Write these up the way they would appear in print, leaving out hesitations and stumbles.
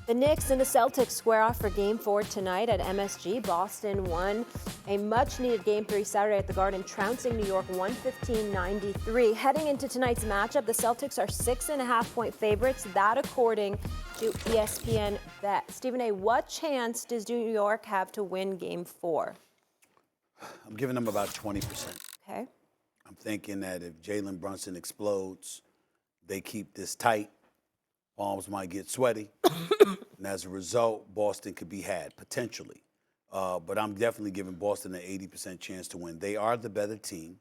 The Knicks and the Celtics square off for Game 4 tonight at MSG. Boston won a much-needed Game 3 Saturday at the Garden, trouncing New York 115-93. Heading into tonight's matchup, the Celtics are 6.5-point favorites. That according to ESPN Bet. Stephen A., what chance does New York have to win Game 4? I'm giving them about 20%. Okay. I'm thinking that if Jalen Brunson explodes, they keep this tight. Palms might get sweaty. And as a result, Boston could be had, potentially. But I'm definitely giving Boston an 80% chance to win. They are the better team.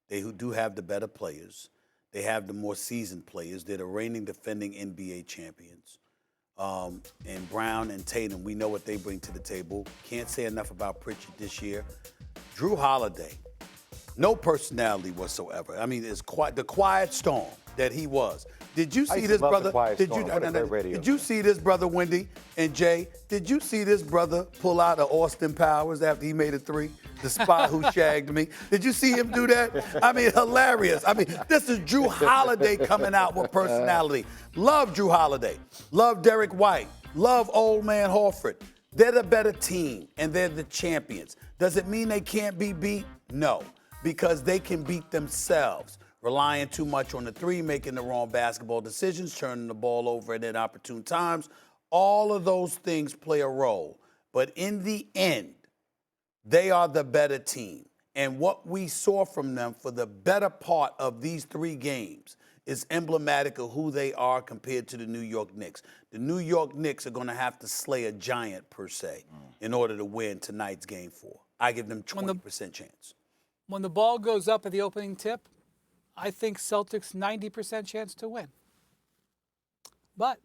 They do have the better players. They have the more seasoned players. They're the reigning defending NBA champions. And Brown and Tatum, we know what they bring to the table. Can't say enough about Pritchard this year. Drew Holiday, no personality whatsoever. I mean, it's the quiet storm that he was. Did you see this, brother? Did you see this, brother Wendy and Jay? Did you see this brother pull out of Austin Powers after he made a three? The spy who shagged me. Did you see him do that? I mean, hilarious. I mean, this is Drew Holiday coming out with personality. Love Drew Holiday. Love Derek White. Love old man Horford. They're the better team, and they're the champions. Does it mean they can't be beat? No, because they can beat themselves. Relying too much on the three, making the wrong basketball decisions, turning the ball over at inopportune times. All of those things play a role. But in the end, they are the better team. And what we saw from them for the better part of these 3 games is emblematic of who they are compared to the New York Knicks. The New York Knicks are going to have to slay a giant, per se, in order to win tonight's Game 4. I give them 20% chance. When the ball goes up at the opening tip, I think Celtics 90% chance to win. But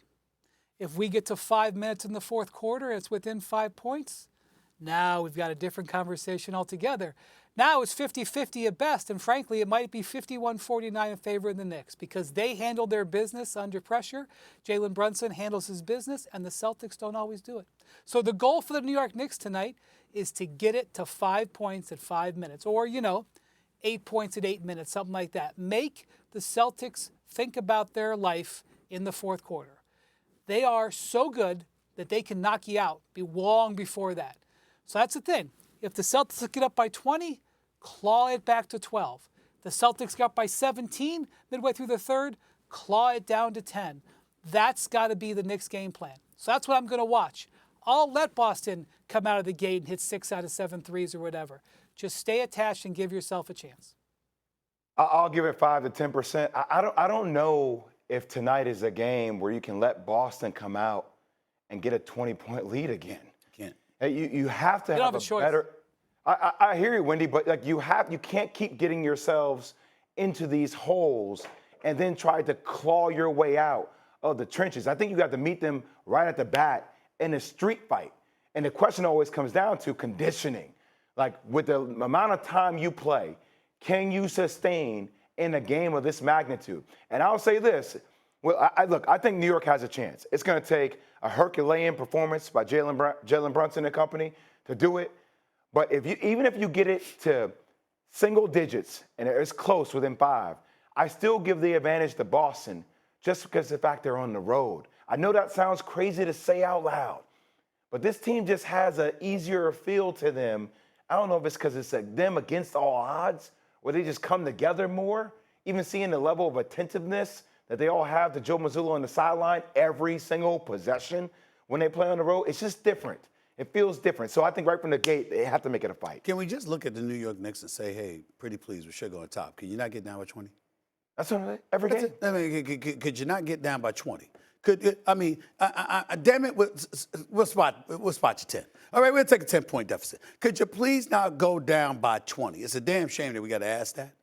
if we get to 5 minutes in the fourth quarter, it's within 5 points, now we've got a different conversation altogether. Now it's 50-50 at best, and frankly, it might be 51-49 in favor of the Knicks because they handle their business under pressure. Jalen Brunson handles his business, and the Celtics don't always do it. So the goal for the New York Knicks tonight is to get it to 5 points at 5 minutes, or, 8 points at 8 minutes, something like that. Make the Celtics think about their life in the fourth quarter. They are so good that they can knock you out long before that. So that's the thing. If the Celtics get up by 20, claw it back to 12. The Celtics got by 17 midway through the third, claw it down to 10. That's got to be the Knicks game plan. So that's what I'm going to watch. I'll let Boston come out of the gate and hit 6 out of 7 threes or whatever. Just stay attached and give yourself a chance. I'll give it 5 to 10%. I don't know if tonight is a game where you can let Boston come out and get a 20-point lead again. Can't. You have to have a better. I hear you, Wendy, but you can't keep getting yourselves into these holes and then try to claw your way out of the trenches. I think you got to meet them right at the bat in a street fight. And the question always comes down to conditioning. Like, with the amount of time you play, can you sustain in a game of this magnitude? And I'll say this. Well, I think New York has a chance. It's going to take a Herculean performance by Jalen Brunson and company to do it. But even if you get it to single digits and it's close within 5, I still give the advantage to Boston just because of the fact they're on the road. I know that sounds crazy to say out loud, but this team just has an easier feel to them. I don't know if it's because it's them against all odds, where they just come together more, even seeing the level of attentiveness that they all have to Joe Mazzulla on the sideline every single possession when they play on the road. It's just different. It feels different. So I think right from the gate, they have to make it a fight. Can we just look at the New York Knicks and say, hey, pretty please, we should go on top. Can you not get down by 20? That's what I'm saying. Every game. I mean, could you not get down by 20? Damn it, we'll spot you 10. All right, we'll take a 10-point deficit. Could you please not go down by 20? It's a damn shame that we got to ask that.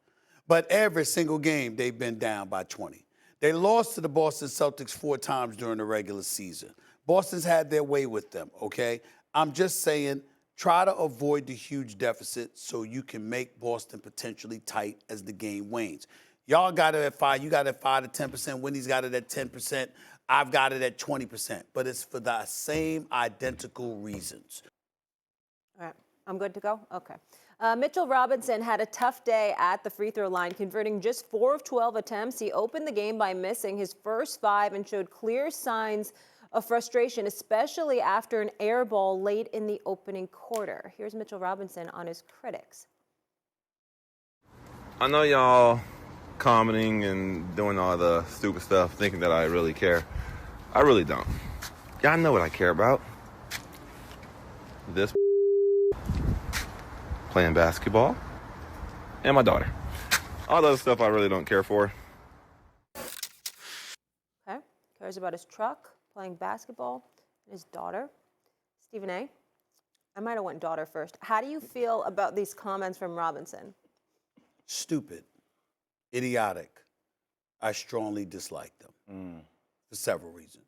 But every single game, they've been down by 20. They lost to the Boston Celtics 4 times during the regular season. Boston's had their way with them, okay? I'm just saying, try to avoid the huge deficit so you can make Boston potentially tight as the game wanes. Y'all got it at 5. You got it at 5 to 10%. Wendy's got it at 10%. I've got it at 20%. But it's for the same identical reasons. All right. I'm good to go? Okay. Mitchell Robinson had a tough day at the free throw line, converting just 4 of 12 attempts. He opened the game by missing his first 5 and showed clear signs of frustration, especially after an air ball late in the opening quarter. Here's Mitchell Robinson on his critics. I know y'all commenting and doing all the stupid stuff, thinking that I really care. I really don't. Y'all know what I care about. This playing basketball and my daughter. All those stuff I really don't care for. Okay, cares about his truck, playing basketball, and his daughter. Stephen A., I might have went daughter first. How do you feel about these comments from Robinson? Stupid, idiotic. I strongly dislike them for several reasons.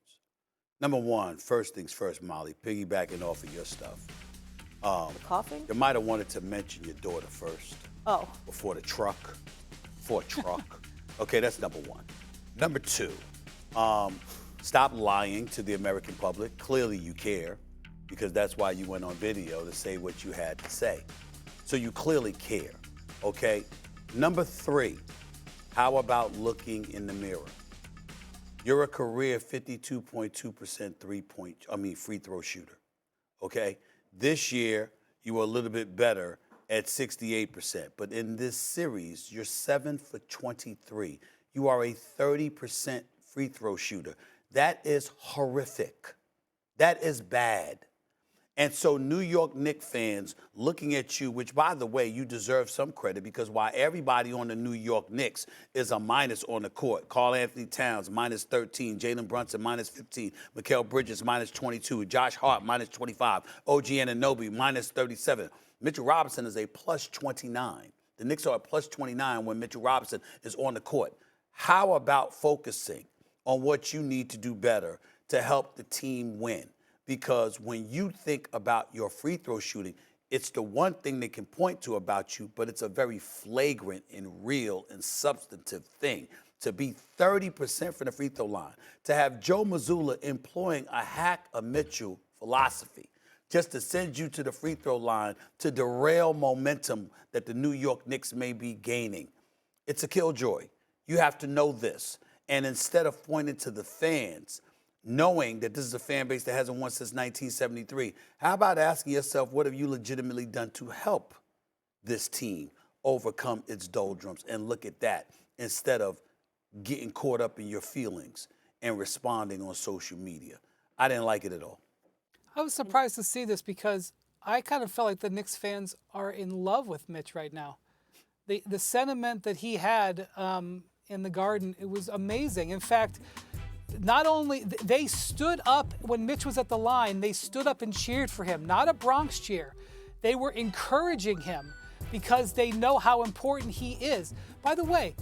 Number one, first things first, Molly, piggybacking off of your stuff. Coughing? You might have wanted to mention your daughter first. Oh. Before the truck. Before a truck. Okay, that's number one. Number two, stop lying to the American public. Clearly you care, because that's why you went on video to say what you had to say. So you clearly care, okay? Number three, how about looking in the mirror? You're a career 52.2% free throw shooter, okay? This year, you were a little bit better at 68%. But in this series, you're 7 for 23. You are a 30% free throw shooter. That is horrific. That is bad. And so New York Knicks fans looking at you, which, by the way, you deserve some credit, because while everybody on the New York Knicks is a minus on the court, Karl-Anthony Towns, minus 13, Jalen Brunson, minus 15, Mikal Bridges, minus 22, Josh Hart, minus 25, OG Anunoby, minus 37. Mitchell Robinson is a plus 29. The Knicks are a plus 29 when Mitchell Robinson is on the court. How about focusing on what you need to do better to help the team win? Because when you think about your free throw shooting, it's the one thing they can point to about you, but it's a very flagrant and real and substantive thing. To be 30% from the free throw line, to have Joe Mazzulla employing a hack of Mitchell philosophy, just to send you to the free throw line to derail momentum that the New York Knicks may be gaining. It's a killjoy. You have to know this. And instead of pointing to the fans, knowing that this is a fan base that hasn't won since 1973, how about asking yourself, what have you legitimately done to help this team overcome its doldrums? And look at that, instead of getting caught up in your feelings and responding on social media. I didn't like it at all. I was surprised to see this, because I kind of felt like the Knicks fans are in love with Mitch right now. The sentiment that he had in the Garden, it was amazing. In fact, not only they stood up when Mitch was at the line, they stood up and cheered for him, not a Bronx cheer. They were encouraging him because they know how important he is. By the way,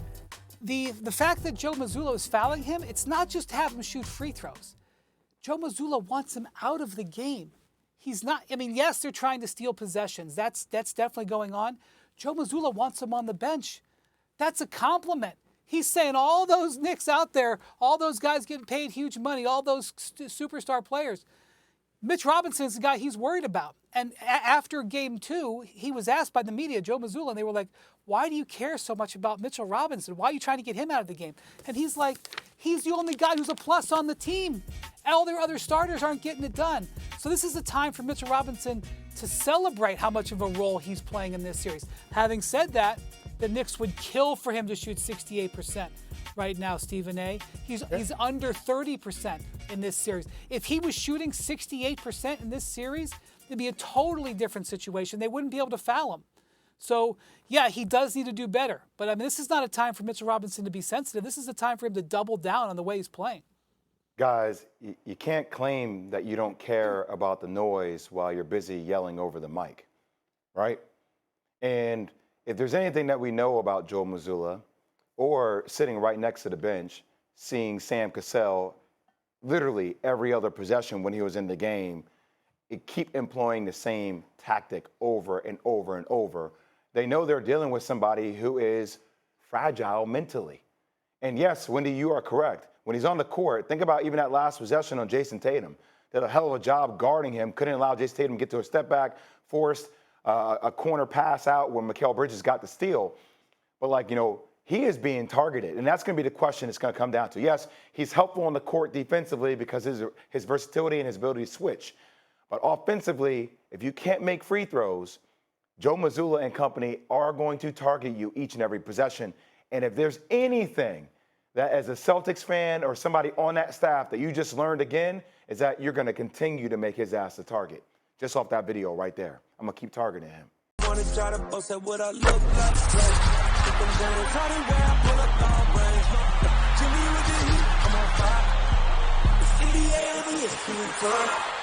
the fact that Joe Mazzulla is fouling him, it's not just to have him shoot free throws. Joe Mazzulla wants him out of the game. He's not, yes, they're trying to steal possessions. That's definitely going on. Joe Mazzulla wants him on the bench. That's a compliment. He's saying all those Knicks out there, all those guys getting paid huge money, all those superstar players, Mitch Robinson's the guy he's worried about. And after game 2, he was asked by the media, Joe Mazzulla, and they were like, why do you care so much about Mitchell Robinson? Why are you trying to get him out of the game? And he's like, he's the only guy who's a plus on the team. All their other starters aren't getting it done. So this is a time for Mitchell Robinson to celebrate how much of a role he's playing in this series. Having said that, the Knicks would kill for him to shoot 68% right now, Stephen A. He's under 30% in this series. If he was shooting 68% in this series, it'd be a totally different situation. They wouldn't be able to foul him. So, yeah, he does need to do better. But, this is not a time for Mitchell Robinson to be sensitive. This is a time for him to double down on the way he's playing. Guys, you can't claim that you don't care about the noise while you're busy yelling over the mic, right? And if there's anything that we know about Joe Mazzulla, or sitting right next to the bench, seeing Sam Cassell literally every other possession when he was in the game, it keep employing the same tactic over and over and over. They know they're dealing with somebody who is fragile mentally. And yes, Wendy, you are correct. When he's on the court, think about even that last possession on Jason Tatum. Did a hell of a job guarding him, couldn't allow Jason Tatum to get to a step back, forced a corner pass out when Mikal Bridges got the steal. But he is being targeted. And that's going to be the question it's going to come down to. Yes, he's helpful on the court defensively because his versatility and his ability to switch. But offensively, if you can't make free throws, Joe Mazzulla and company are going to target you each and every possession. And if there's anything that as a Celtics fan or somebody on that staff that you just learned again, is that you're going to continue to make his ass a target. Just off that video right there. I'm going to keep targeting him. Jimmy with the heat, I'm on fire. It's NBA,